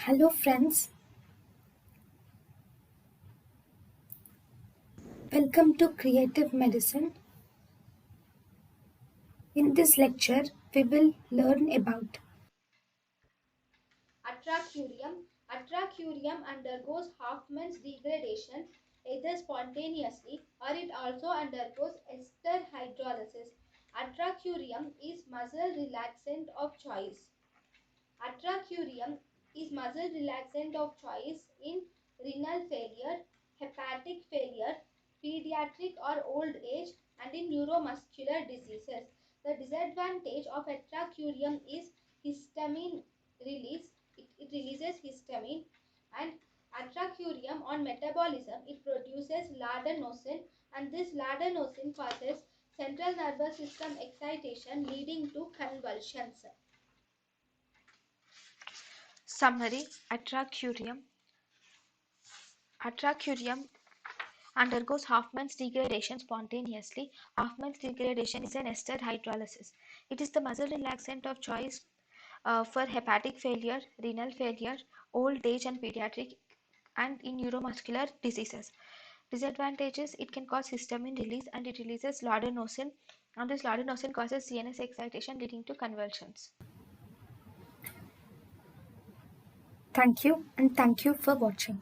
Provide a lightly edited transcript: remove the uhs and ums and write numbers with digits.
Hello, friends. Welcome to Creative Medicine. In this lecture, we will learn about Atracurium. Atracurium undergoes Hoffman's degradation either spontaneously or it also undergoes ester hydrolysis. Atracurium is muscle relaxant of choice. Atracurium is muscle relaxant of choice in renal failure, hepatic failure, pediatric or old age, and in neuromuscular diseases. The disadvantage of atracurium is histamine release. It releases histamine, and atracurium on metabolism it produces ladenosin, and this ladenosin causes central nervous system excitation leading to convulsions. Summary. Atracurium undergoes Hoffman's degradation spontaneously. Hoffman's degradation is an ester hydrolysis. It is the muscle relaxant of choice for hepatic failure, renal failure, old age and pediatric and in neuromuscular diseases. Disadvantages: it can cause histamine release and it releases ladenosin, and this ladenosin causes CNS excitation leading to convulsions. thank you and thank you for watching.